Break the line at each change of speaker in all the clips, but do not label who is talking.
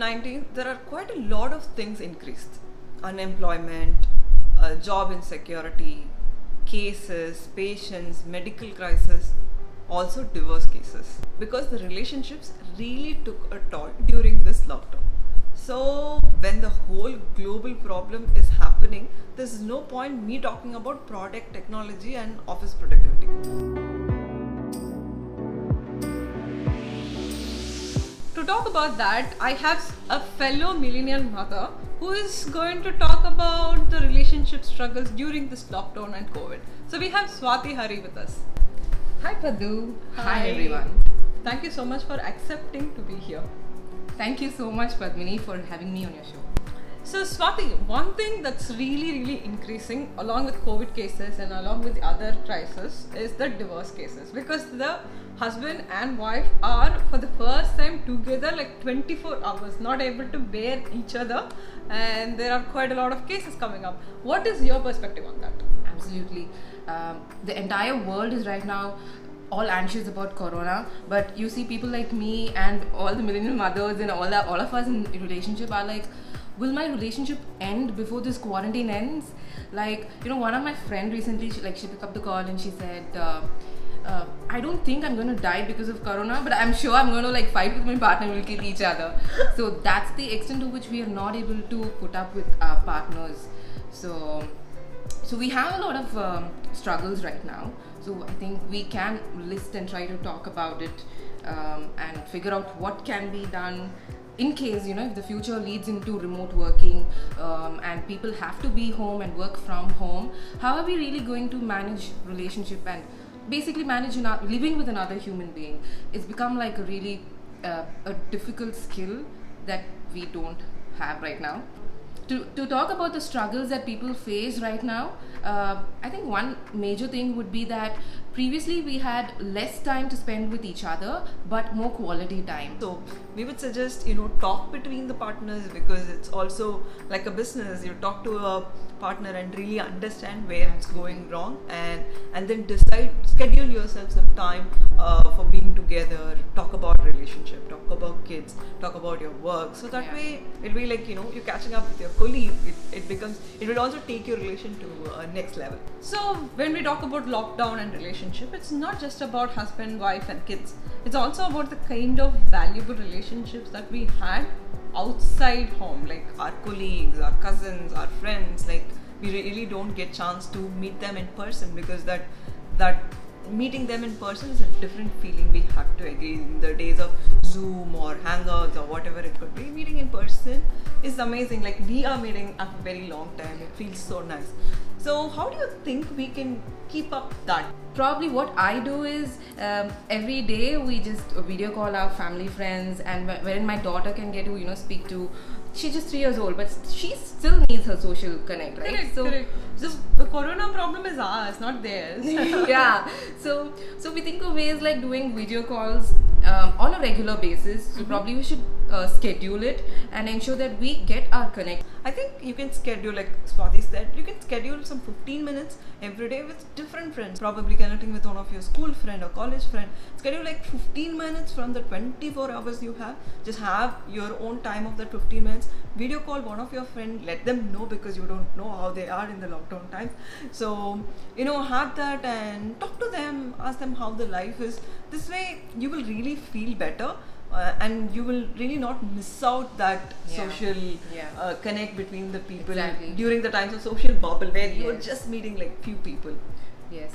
COVID-19, there are quite a lot of things increased. Unemployment, job insecurity, cases, patients, medical crisis, also divorce cases. Because the relationships really took a toll during this lockdown. So, when the whole global problem is happening, there's no point me talking about product technology and office productivity. To talk about that, I have a fellow millennial mother who is going to talk about the relationship struggles during this lockdown and COVID. So, we have Swati Hari with us.
Hi Padu.
Hi.
Everyone.
Thank you so much for accepting to be here.
Thank you so much Padmini for having me on your show.
So Swati, one thing that's really increasing along with COVID cases and along with the other crises is the divorce cases, because the husband and wife are for the first time together like 24 hours, not able to bear each other, and there are quite a lot of cases coming up. What is your perspective on that?
Absolutely. The entire world is right now all anxious about corona, but you see people like me and all the millennial mothers and all of us in relationship are like, will my relationship end before this quarantine ends? Like, one of my friend recently, she picked up the call and she said, I don't think I'm going to die because of corona, but I'm sure I'm going to fight with my partner and we'll kill each other. So that's the extent to which we are not able to put up with our partners. So we have a lot of struggles right now. So I think we can list and try to talk about it and figure out what can be done in case, if the future leads into remote working and people have to be home and work from home. How are we really going to manage relationship and basically manage living with another human being? It's become like a really a difficult skill that we don't have right now. To talk about the struggles that people face right now, I think one major thing would be that previously we had less time to spend with each other, but more quality time.
So we would suggest, talk between the partners, because it's also like a business. You talk to a partner and really understand where it's going wrong, and then schedule yourself some time for being together, talk about relationship, talk about kids, talk about your work. So that way it'll be like, you're catching up with your colleague. It will also take your relation to a next level. So when we talk about lockdown and relationship, it's not just about husband, wife and kids. It's also about the kind of valuable relationships that we had outside home, like our colleagues, our cousins, our friends. Like, we really don't get chance to meet them in person, because that meeting them in person is a different feeling. We have to agree. In the days of Zoom or Hangouts or whatever it could be, meeting in person is amazing. Like, we are meeting after a very long time. It feels so nice. So how do you think we can keep up that?
Probably what I do is every day we just video call our family, friends, and wherein my daughter can get to speak to. She's just 3 years old, but she still needs her social connect, right?
Correct. Just the corona problem is ours, not theirs.
Yeah. So we think of ways like doing video calls on a regular basis. So probably we should schedule it and ensure that we get our connect.
I think you can schedule, like Swati said, you can schedule some 15 minutes every day with different friends. Probably connecting with one of your school friend or college friend. Schedule like 15 minutes from the 24 hours you have. Just have your own time of that 15 minutes. Video call one of your friend, let them know, because you don't know how they are in the lockdown times. So, have that and talk to them, ask them how the life is. This way you will really feel better. And you will really not miss out that social connect between the people during the times of social bubble where you are just meeting like few people.
Yes.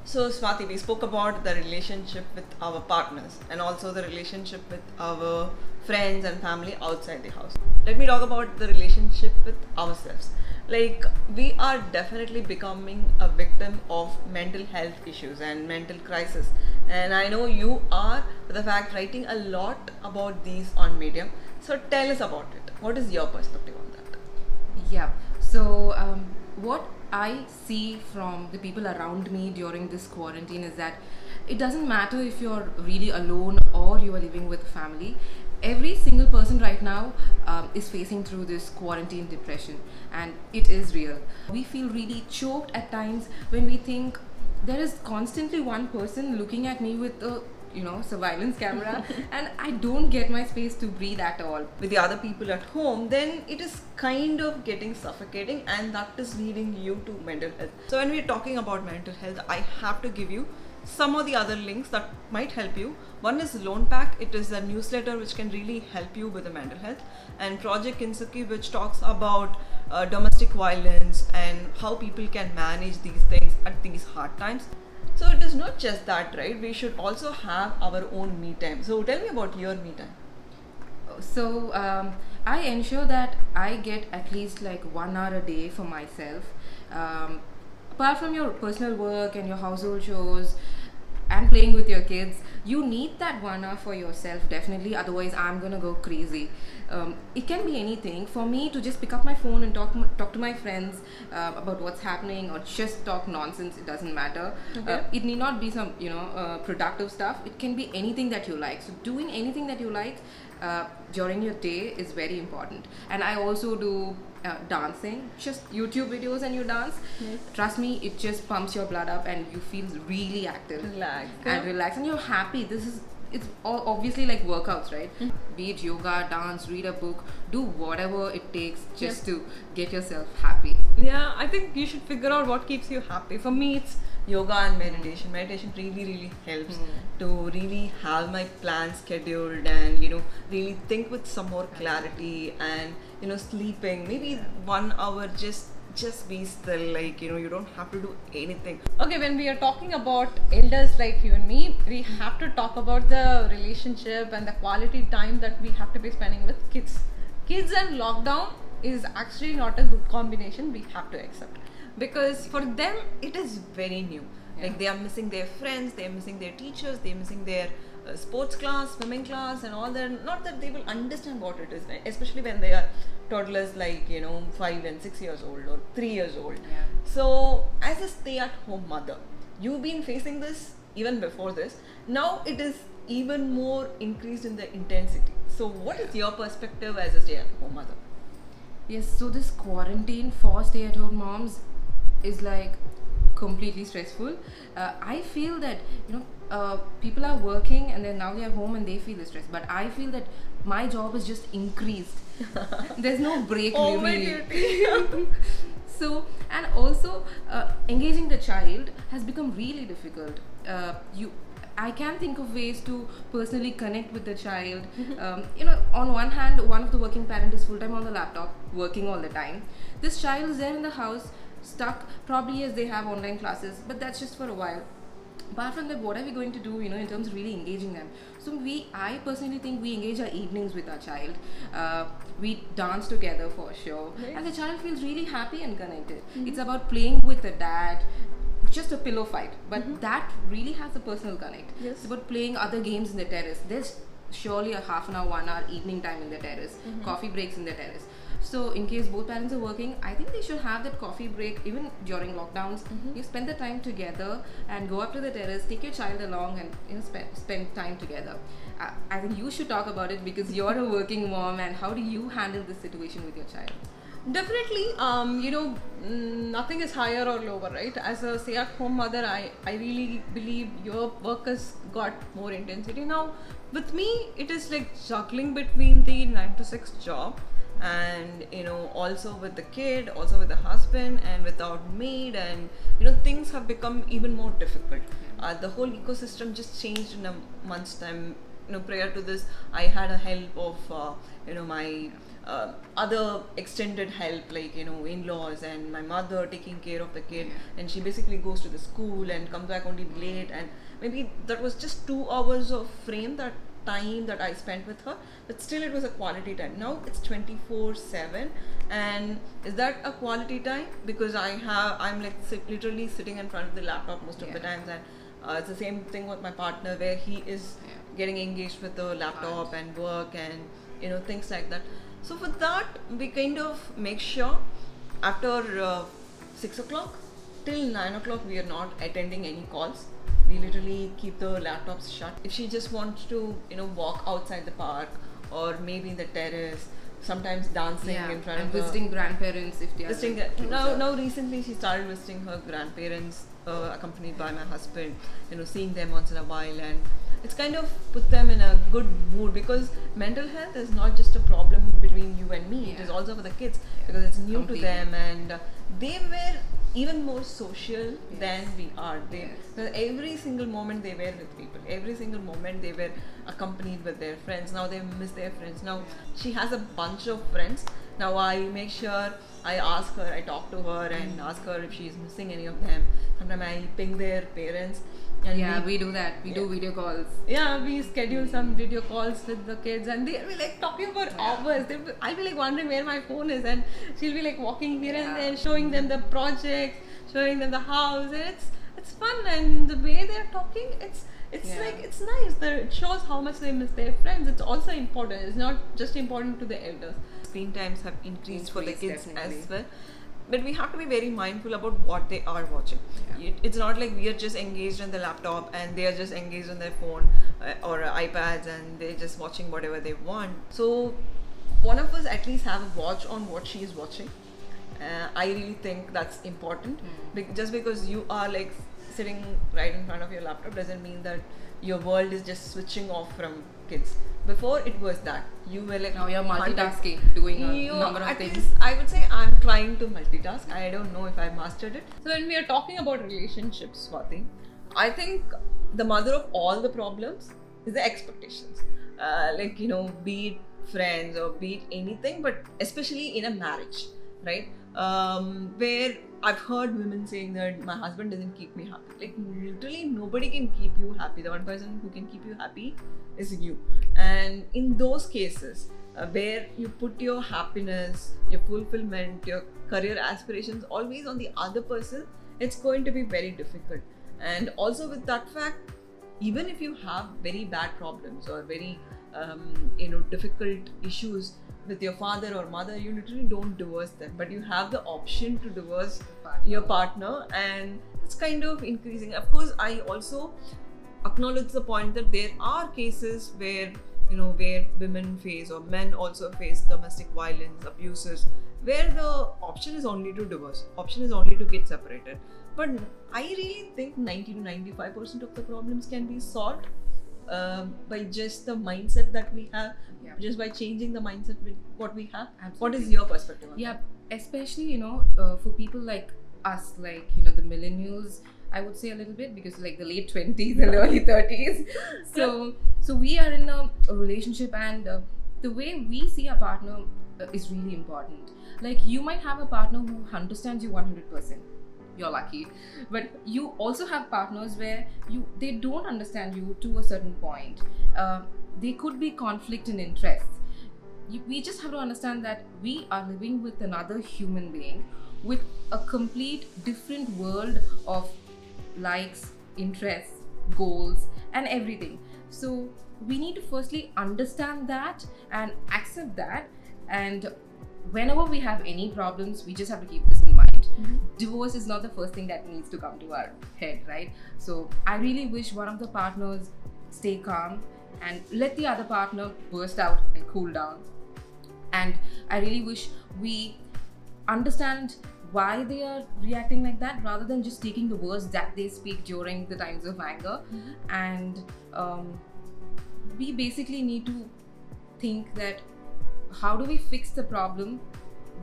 So Swati, we spoke about the relationship with our partners and also the relationship with our friends and family outside the house. Let me talk about the relationship with ourselves. Like, we are definitely becoming a victim of mental health issues and mental crisis, and I know you are, for the fact, writing a lot about these on Medium. So tell us about it. What is your perspective on that?
Yeah. So what I see from the people around me during this quarantine is that it doesn't matter if you're really alone or you are living with family. Every single person right now is facing through this quarantine depression, and it is real. We feel really choked at times when we think there is constantly one person looking at me with a surveillance camera, and I don't get my space to breathe at all.
With the other people at home, then it is kind of getting suffocating, and that is leading you to mental health. So when we're talking about mental health, I have to give you some of the other links that might help you. One is Loan Pack. It is a newsletter which can really help you with the mental health, and Project Kinsuki, which talks about domestic violence and how people can manage these things at these hard times. So it is not just that, right? We should also have our own me time. So tell me about your me time.
So I ensure that I get at least like 1 hour a day for myself. Apart from your personal work and your household chores and playing with your kids, you need that 1 hour for yourself, definitely. Otherwise, I'm gonna go crazy. It can be anything. For me to just pick up my phone and talk to my friends about what's happening, or just talk nonsense. It doesn't matter.
Okay.
It need not be some productive stuff. It can be anything that you like. So doing anything that you like during your day is very important. And I also do dancing, just YouTube videos and you dance.
Yes.
Trust me, it just pumps your blood up and you feel really active and relaxed, and you're happy. It's all obviously like workouts, right? Be it yoga, dance, read a book, do whatever it takes just to get yourself happy.
Yeah, I think you should figure out what keeps you happy. For me, it's yoga and meditation. Meditation really helps to really have my plan scheduled, and really think with some more clarity, and sleeping maybe 1 hour, just be still, like you don't have to do anything.
Okay, when we are talking about elders like you and me, we have to talk about the relationship and the quality time that we have to be spending with kids. Kids and lockdown is actually not a good combination, we have to accept. Because for them,
It is very new.
Yeah.
Like they are missing their friends, they are missing their teachers, they are missing their sports class, swimming class, and all that. Not that they will understand what it is, right? Especially when they are toddlers, like 5 and 6 years old or 3 years old.
Yeah.
So as a stay-at-home mother, you've been facing this even before this. Now it is even more increased in the intensity. So what is your perspective as a stay-at-home mother?
Yes, so this quarantine for stay-at-home moms is like completely stressful. I feel that people are working and then now they are home and they feel the stress. But I feel that my job is just increased. There's no break really. So, and also engaging the child has become really difficult. I can think of ways to personally connect with the child. On one hand, one of the working parent is full-time on the laptop, working all the time. This child is there in the house, stuck, probably as they have online classes, but that's just for a while. Apart from that, what are we going to do, in terms of really engaging them? So I personally think we engage our evenings with our child. We dance together for sure.
Nice.
And the child feels really happy and connected. It's about playing with the dad, just a pillow fight, but that really has a personal connect.
Yes.
It's about playing other games in the terrace. There's surely a half an hour, 1 hour evening time in the terrace, coffee breaks in the terrace. So in case both parents are working, I think they should have that coffee break even during lockdowns. You spend the time together and go up to the terrace, take your child along, and spend time together. I think you should talk about it because you're a working mom, and how do you handle this situation with your child?
definitely, nothing is higher or lower, right? As a stay-at-home mother, I really believe your work has got more intensity. Now, with me, it is like juggling between the 9 to 6 job, and also with the kid, also with the husband, and without maid, and things have become even more difficult. The whole ecosystem just changed in a month's time. Prior to this, I had a help of my other extended help, like in-laws and my mother taking care of the kid. And she basically goes to the school and comes back only late, and maybe that was just 2 hours of frame, that time that I spent with her, but still it was a quality time. Now it's 24/7, and is that a quality time? Because I'm like literally sitting in front of the laptop most of the times, and it's the same thing with my partner, where he is getting engaged with the laptop and work and things like that. So for that, we kind of make sure after 6 o'clock till 9 o'clock we are not attending any calls. We literally keep the laptops shut. If she just wants to walk outside the park, or maybe in the terrace, sometimes dancing in front
and
of
visiting grandparents if they are
now recently she started visiting her grandparents, accompanied by my husband, seeing them once in a while, and it's kind of put them in a good mood, because mental health is not just a problem between you and me, it is
Yeah.
also for the kids, because it's new
Completely.
to them, and they were even more social
Yes.
than we are.
Yes.
Because every single moment they were with people, every single moment they were accompanied with their friends. Now they miss their friends. Now she has a bunch of friends. Now I make sure I ask her, I talk to her and ask her if she's missing any of them. Sometimes I ping their parents. And
Yeah, we do that. We do
Yeah.
video calls.
Yeah, we schedule some video calls with the kids, and they'll be like talking for
Yeah.
hours. I'll be like wondering where my phone is, and she'll be like walking here and
Yeah.
there, showing them the projects, showing them the house, and it's fun. And the way they're talking, it's
Yeah.
like it's nice. It shows how much they miss their friends. It's also important. It's not just important to the elders.
Screen times have increased for the kids
Definitely.
as well. But we have to be very mindful about what they are watching.
Yeah.
It's not like we are just engaged on the laptop and they are just engaged on their phone or iPads, and they're just watching whatever they want. So one of us at least have a watch on what she is watching. I really think that's important. Just because you are like sitting right in front of your laptop doesn't mean that your world is just switching off from kids. Before it was that you were like
Now you're
100
multitasking, doing a
You-
number of
at
things.
least I would say I'm trying to multitask. I don't know if I mastered it.
So when we are talking about relationships,
Swati, I think the mother of all the problems is the expectations. Like, be it friends or be it anything, but especially in a marriage, right? Where I've heard women saying that my husband doesn't keep me happy. Like, literally nobody can keep you happy. The one person who can keep you happy is you. And in those cases, where you put your happiness, your fulfillment, your career aspirations always on the other person, it's going to be very difficult. And also with that fact, even if you have very bad problems or very difficult issues with your father or mother, you literally don't divorce them, but you have the option to divorce your partner, and it's kind of increasing. Of course, I also acknowledge the point that there are cases where where women face or men also face domestic violence, abuses, where the option is only to divorce, option is only to get separated. But I really think 90 to 95% of the problems can be solved by just the mindset that we have,
Yeah.
just by changing the mindset with what we have. What
Absolutely.
is your perspective on
Yeah,
that?
especially for people like us, like the millennials, I would say a little bit, because like the late 20s and early 30s. So we are in a relationship, and the way we see a partner is really important. Like, you might have a partner who understands you 100%. You're lucky, but you also have partners where they don't understand you to a certain point. There could be conflict in interests. We just have to understand that we are living with another human being with a complete different world of likes, interests, goals, and everything. So we need to firstly understand that and accept that, and whenever we have any problems, we just have to keep this in mind. Divorce is not the first thing that needs to come to our head, right? So I really wish one of the partners stay calm and let the other partner burst out and cool down. And I really wish we understand why they are reacting like that, rather than just taking the words that they speak during the times of anger. And we basically need to think that how do we fix the problem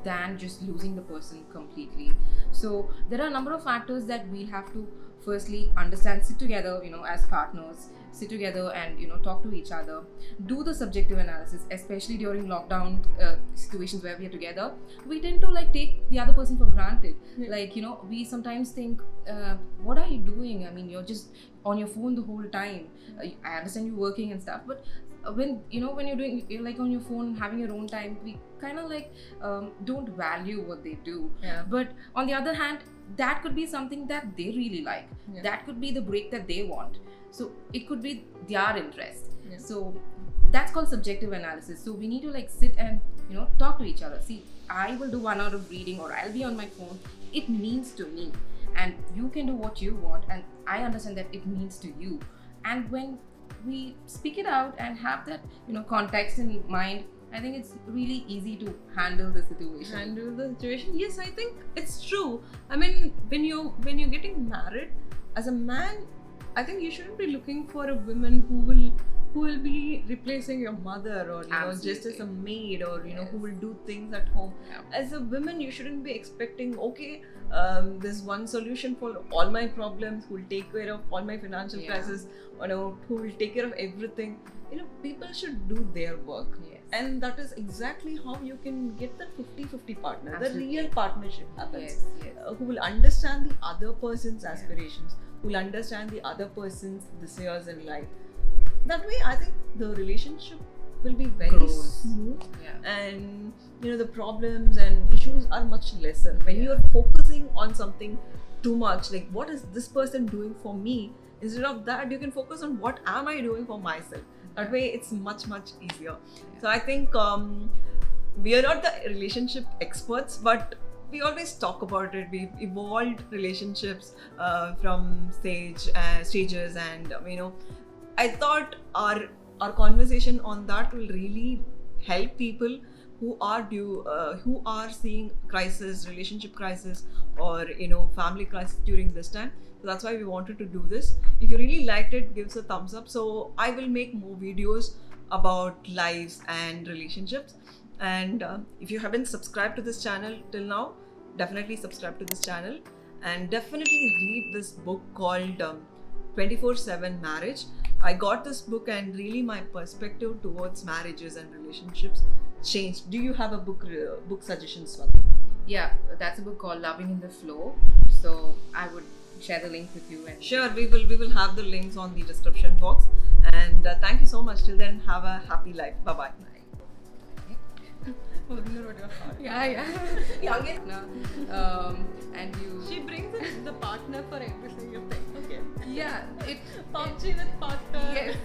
than just losing the person completely. So there are a number of factors that we have to firstly understand, sit together, as partners, sit together and talk to each other, do the subjective analysis, especially during lockdown situations where we are together. We tend to take the other person for granted. We sometimes think, what are you doing? I mean, you're just on your phone the whole time. I understand you working and stuff, but when you're on your phone having your own time, we kind of don't value what they do.
Yeah.
But on the other hand, that could be something that they really like.
Yeah.
That could be the break that they want. So it could be their interest.
Yeah.
So that's called subjective analysis. So we need to sit and talk to each other. See, I will do 1 hour of reading, or I'll be on my phone. It means to me, and you can do what you want, and I understand that it means to you. And when we speak it out and have that context in mind, I think it's really easy to handle the situation.
Yes, I think it's true. I mean, when you're getting married, as a man, I think you shouldn't be looking for a woman who will be replacing your mother, or you know, just as a maid, or you know, who will do things at home.
Yeah.
As a woman, you shouldn't be expecting, okay, there's one solution for all my problems, who will take care of all my financial
Yeah.
crisis, or you know, who will take care of everything. You know, people should do their work.
Yes.
And that is exactly how you can get the 50-50 partner.
Absolutely.
The real partnership happens.
Yes, yes.
Who will understand the other person's aspirations, who will understand the other person's desires in life. That way, I think the relationship will be very
Grows.
smooth,
Yeah.
and you know, the problems and issues are much lesser. When
Yeah.
you're focusing on something too much, like what is this person doing for me, instead of that, you can focus on what am I doing for myself. That way, it's much easier. So I think we are not the relationship experts, but we always talk about it. We've evolved relationships from stages, and you know, I thought our conversation on that will really help people who are seeing crisis, relationship crisis, or you know, family crisis during this time. So that's why we wanted to do this. If you really liked it, give us a thumbs up. So I will make more videos about lives and relationships. And if you haven't subscribed to this channel till now, definitely subscribe to this channel, and definitely read this book called 24/7 Marriage. I got this book, and really my perspective towards marriages and relationships changed. Do you have a book suggestion, Swati?
Yeah, that's a book called Loving in the Flow. So I would share the link with you. And
Sure, we will have the links on the description box. And thank you so much. Till then, have a happy life. Bye bye.
yeah. And you.
She brings in the partner for every single thing. Okay.
Yeah, it.
PUBG with partner.
Yes.